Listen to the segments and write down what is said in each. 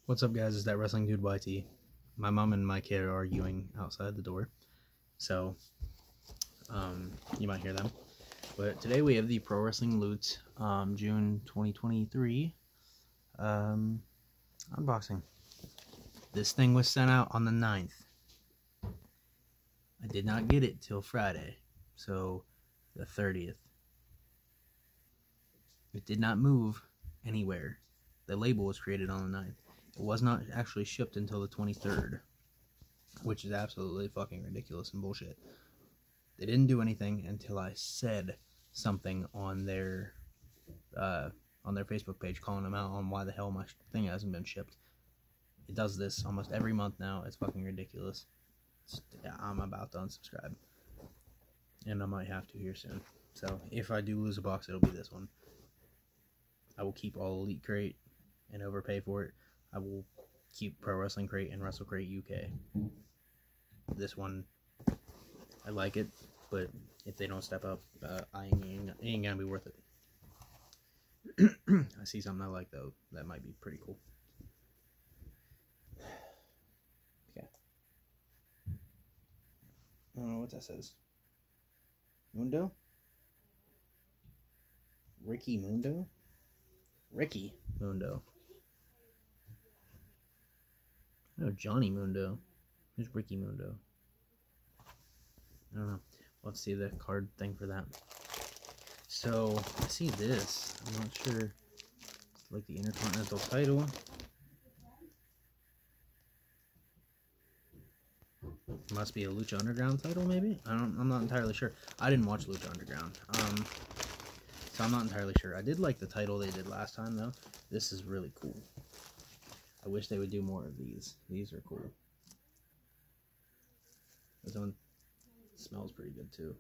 What's up, guys? It's that wrestling dude YT. My mom and my kid are arguing outside the door, so you might hear them. But today we have the Pro Wrestling Loot June 2023 unboxing. This thing was sent out on the 9th. I did not get it till Friday, so the 30th. It did not move anywhere. The label was created on the 9th. It was not actually shipped until the 23rd, which is absolutely fucking ridiculous and bullshit. They didn't do anything until I said something on their Facebook page, calling them out on why the hell my thing hasn't been shipped. It does this almost every month now. It's fucking ridiculous. I'm about to unsubscribe, and I might have to here soon. So if I do lose a box, it'll be this one. I will keep all Elite Crate and overpay for it. I will keep Pro Wrestling Crate and Wrestle Crate UK. This one, I like it, but if they don't step up, it ain't gonna be worth it. I see something I like, though. That might be pretty cool. Okay. I don't know what that says. Mundo? Ricky Mundo? Ricky Mundo. No, Johnny Mundo. Who's Ricky Mundo? I don't know. Let's see the card thing for that. So, I see this. I'm not sure. It's like the Intercontinental title. Must be a Lucha Underground title, maybe? I'm not entirely sure. I didn't watch Lucha Underground. So I'm not entirely sure. I did like the title they did last time, though. This is really cool. I wish they would do more of these. These are cool. This one smells pretty good, too.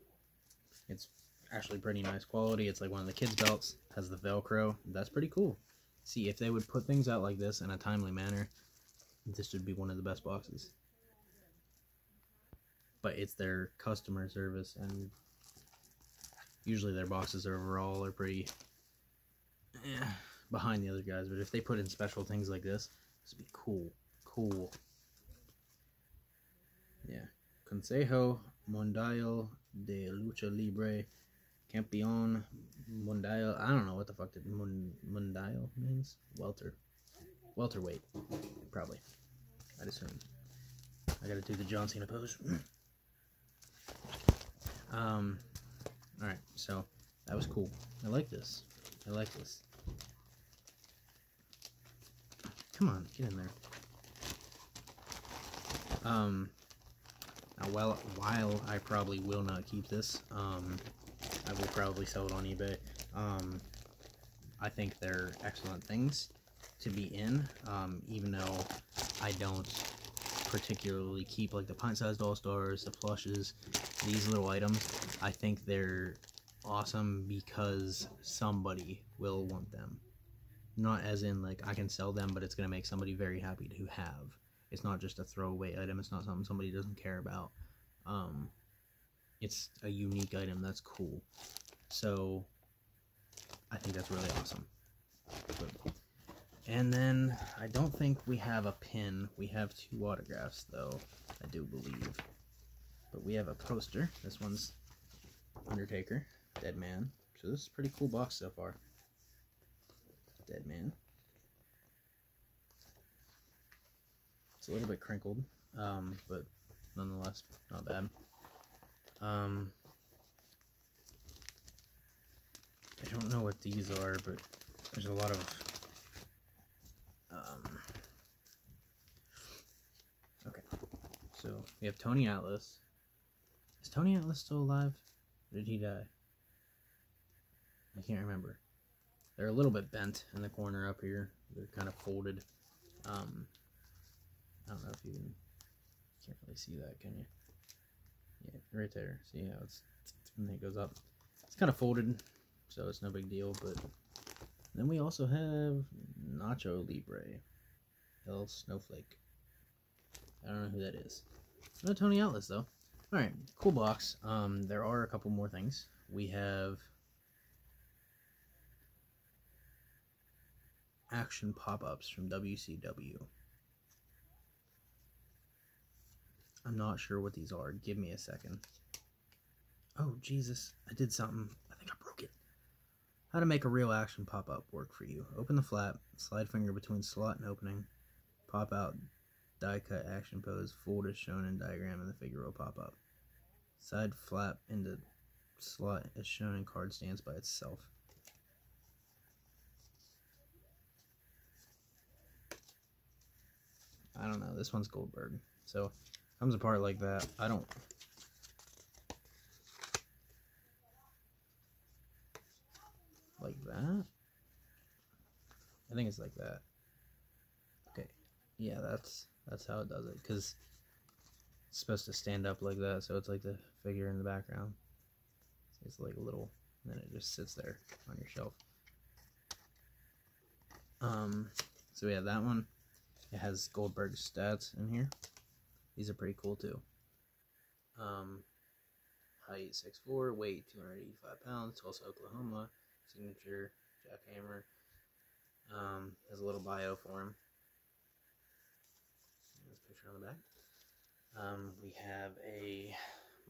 It's actually pretty nice quality. It's like one of the kids' belts. Has the Velcro. That's pretty cool. See, if they would put things out like this in a timely manner, this would be one of the best boxes. But it's their customer service, and usually their boxes overall are pretty behind the other guys. But if they put in special things like this would be cool. Cool. Yeah. Consejo Mundial de Lucha Libre Campeón Mundial. I don't know what the fuck did Mundial means. Welterweight. Probably. I'd assume. I gotta do the John Cena pose. Alright, so that was cool. I like this. I like this. Come on, get in there. Now while I probably will not keep this, I will probably sell it on eBay. I think they're excellent things to be in, even though I don't particularly keep like the pint-sized all-stars, the flushes, these little items. I think they're awesome because somebody will want them. Not as in like I can sell them, but it's going to make somebody very happy to have. It's not just a throwaway item. It's not something somebody doesn't care about. It's a unique item that's cool. So I think that's really awesome. And then I don't think we have a pin. We have 2 autographs, though, I do believe. But we have a poster. This one's Undertaker, Dead Man. So this is a pretty cool box so far. Dead Man. It's a little bit crinkled, but nonetheless, not bad. I don't know what these are, but there's a lot of okay. So we have Tony Atlas. Is Tony Atlas still alive? Or did he die? I can't remember. They're a little bit bent in the corner up here. They're kind of folded. I don't know if you can't really see that, can you? Yeah, right there. See how it goes up. It's kind of folded, so it's no big deal. But then we also have Nacho Libre, El Snowflake. I don't know who that is. No Tony Atlas though. All right, cool box. There are a couple more things. We have action pop-ups from WCW. I'm not sure what these are. Give me a second. Oh, Jesus. I did something. I think I broke it. How to make a real action pop-up work for you. Open the flap, slide finger between slot and opening, pop out, die cut action pose, fold as shown in diagram, and the figure will pop up. Side flap into slot as shown in card stance by itself. I don't know. This one's Goldberg. So, comes apart like that. I don't... Like that? I think it's like that. Okay. Yeah, that's how it does it. Because it's supposed to stand up like that. So it's like the figure in the background. It's like a little... And then it just sits there on your shelf. So yeah, that one. It has Goldberg's stats in here. These are pretty cool too. Height 6'4", weight 285 pounds, Tulsa, Oklahoma. Signature, jackhammer. Has a little bio for him. There's a picture on the back. We have a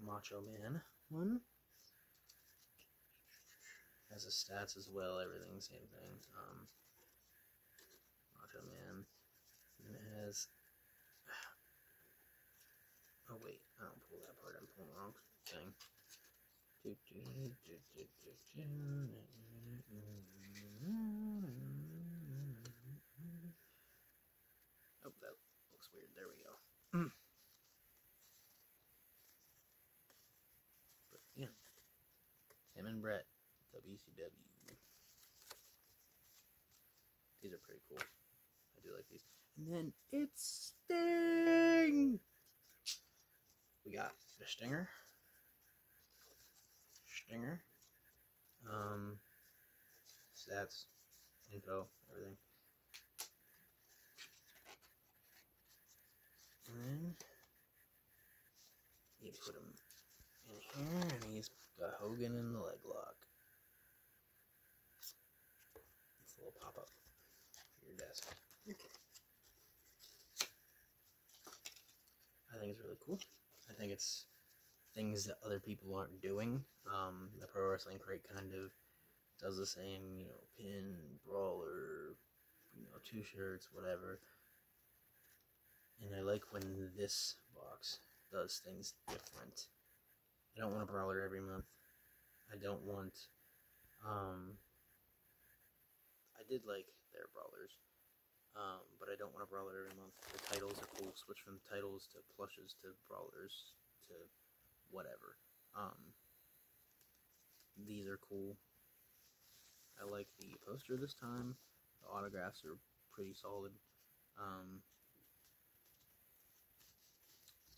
Macho Man one. Has the stats as well, everything, same thing. Macho Man. And it has... Oh wait, I don't pull that part, I'm pulling the wrong thing. Oh, that looks weird. There we go. But yeah, him and Brett, WCW. These are pretty cool. I do like these. And then it's Sting. We got the Stinger. Stats, info, everything. And then you put him in here, and he's got Hogan in the leg lock. It's a little pop-up for your desk. I think it's really cool. I think it's things that other people aren't doing. The Pro Wrestling Crate kind of does the same, you know, pin, brawler, you know, 2 shirts, whatever. And I like when this box does things different. I don't want a brawler every month. I don't want, I did like their brawlers, but I don't want a brawler every month. The titles are cool. Switch from titles to plushes to brawlers to whatever. These are cool. I like the poster this time. The autographs are pretty solid.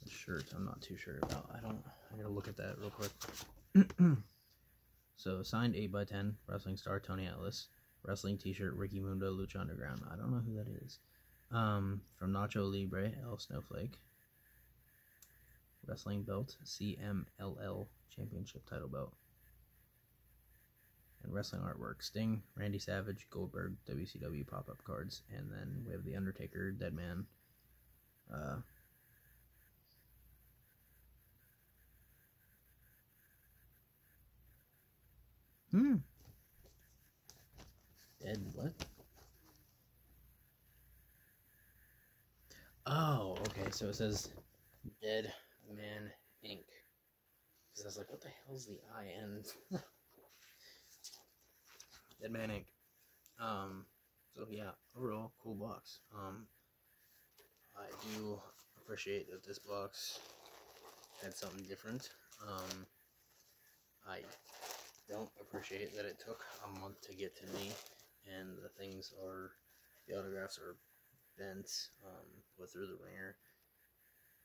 The shirt, I'm not too sure about. I gotta look at that real quick. So, signed 8x10, Wrestling Star Tony Atlas. Wrestling t-shirt, Ricky Mundo, Lucha Underground. I don't know who that is. From Nacho Libre, El Snowflake. Wrestling belt, CMLL Championship title belt. And wrestling artwork, Sting, Randy Savage, Goldberg, WCW pop-up cards. And then we have The Undertaker, Deadman. Dead what? Oh, okay, so it says Dead Man Inc. Because I was like, what the hell's the IN? Dead Man Inc. So yeah, overall, cool box. I do appreciate that this box had something different. I don't appreciate that it took a month to get to me, and the autographs are bent, put through the ringer,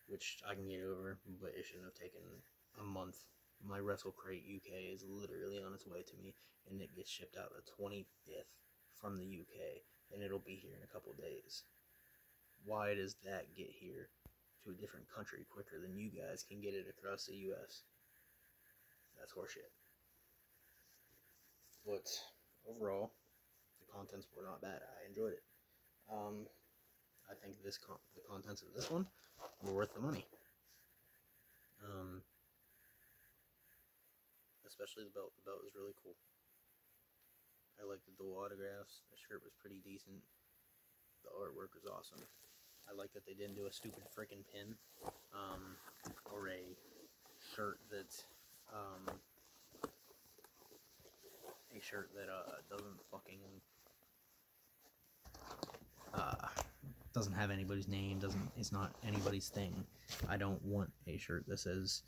which I can get over, but it shouldn't have taken a month. My Wrestle Crate UK is literally on its way to me, and it gets shipped out the 25th from the UK, and it'll be here in a couple days. Why does that get here to a different country quicker than you guys can get it across the US? That's horseshit. But overall, the contents were not bad. I enjoyed it. I think the contents of this one were worth the money. Especially the belt. The belt was really cool. I liked the dual autographs. The shirt was pretty decent. The artwork was awesome. I like that they didn't do a stupid freaking pin, or a shirt that, doesn't fucking, doesn't have anybody's name, it's not anybody's thing. I don't want a shirt that says,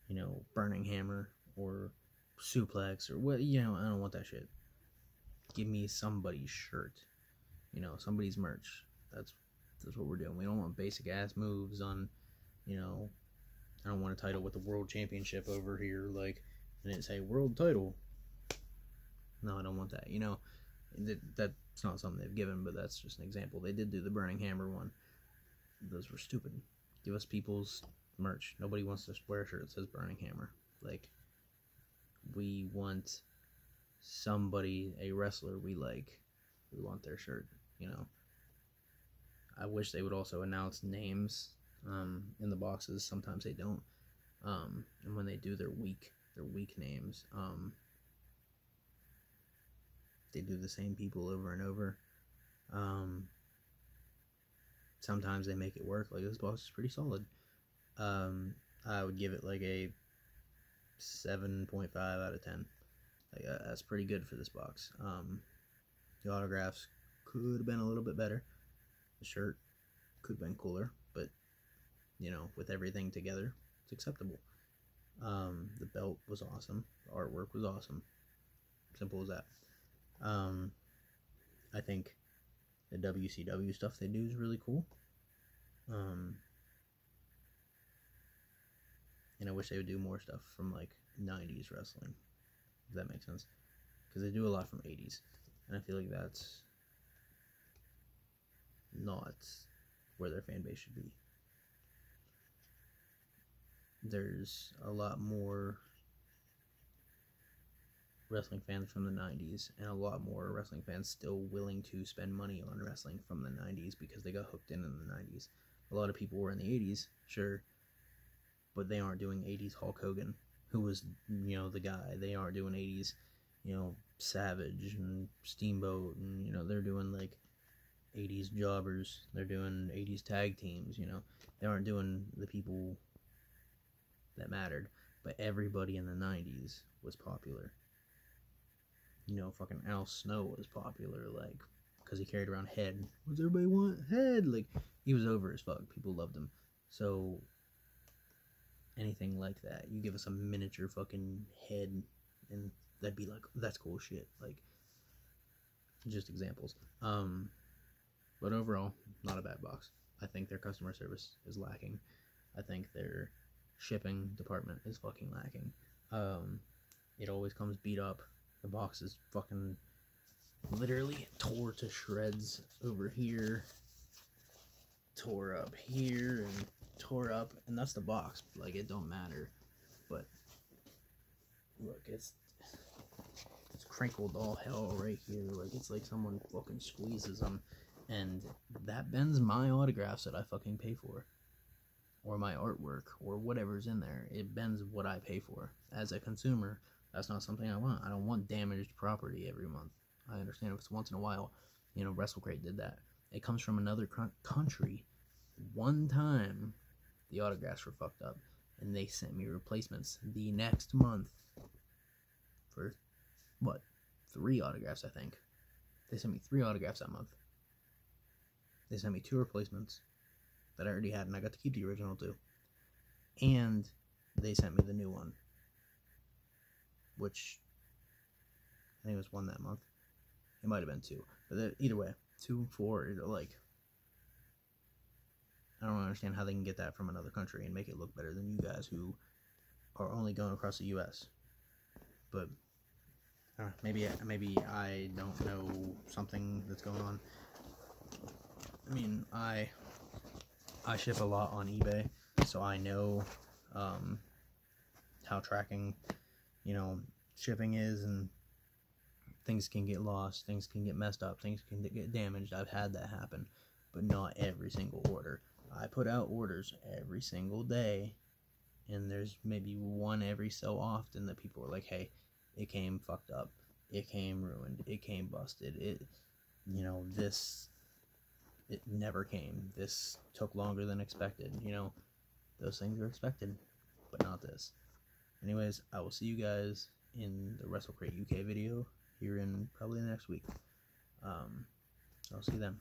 you know, Burning Hammer, or Suplex, or what, you know, I don't want that shit. Give me somebody's shirt, you know, somebody's merch. That's what we're doing. We don't want basic ass moves on, you know, I don't want a title with the world championship over here, like, and it say world title. No, I don't want that, you know. That's not something they've given, but that's just an example. They did do the Burning Hammer one. Those were stupid. Give us people's merch. Nobody wants to wear a shirt that says Burning Hammer. Like, we want somebody, a wrestler we like, we want their shirt, you know. I wish they would also announce names in the boxes. Sometimes they don't, and when they do, they're weak names. They do the same people over and over. Sometimes they make it work. Like, this box is pretty solid. I would give it like a 7.5 out of 10. Like, that's pretty good for this box. The autographs could have been a little bit better. The shirt could have been cooler, but, you know, with everything together, it's acceptable. The belt was awesome. The artwork was awesome. Simple as that. I think the WCW stuff they do is really cool. And I wish they would do more stuff from, like, 90s wrestling, if that makes sense. Because they do a lot from 80s. And I feel like that's not where their fan base should be. There's a lot more wrestling fans from the 90s, and a lot more wrestling fans still willing to spend money on wrestling from the 90s because they got hooked in the 90s. A lot of people were in the 80s, sure, but they aren't doing 80s Hulk Hogan, who was, you know, the guy. They aren't doing 80s, you know, Savage and Steamboat, and, you know, they're doing, like, 80s jobbers. They're doing 80s tag teams, you know. They aren't doing the people that mattered, but everybody in the 90s was popular. You know, fucking Al Snow was popular, like, because he carried around Head. What does everybody want? Head! Like, he was over as fuck. People loved him. So, anything like that. You give us a miniature fucking Head, and that'd be like, that's cool shit. Like, just examples. But overall, not a bad box. I think their customer service is lacking. I think their shipping department is fucking lacking. It always comes beat up. The box is fucking literally tore to shreds over here, tore up here, and tore up, and that's the box. Like, it don't matter. But look, it's crinkled all hell right here. Like, it's like someone fucking squeezes them, and that bends my autographs that I fucking pay for, or my artwork, or whatever's in there. It bends what I pay for. As a consumer, that's not something I want. I don't want damaged property every month. I understand if it's once in a while. You know, WrestleCrate did that. It comes from another country. One time, the autographs were fucked up, and they sent me replacements the next month for, what, 3 autographs, I think. They sent me 3 autographs that month. They sent me 2 replacements that I already had, and I got to keep the original 2. And they sent me the new one, which I think it was 1 that month. It might have been 2, but either way, 2, 4, like, I don't understand how they can get that from another country and make it look better than you guys who are only going across the U.S. But maybe I don't know something that's going on. I mean, I ship a lot on eBay, so I know how tracking, you know, shipping is, and things can get lost, things can get messed up, things can get damaged. I've had that happen, but not every single order. I put out orders every single day, and there's maybe one every so often that people are like, hey, it came fucked up, it came ruined, it came busted, this, it never came, this took longer than expected. Those things are expected, but not this. Anyways, I will see you guys in the WrestleCrate UK video here in probably the next week. I'll see you then.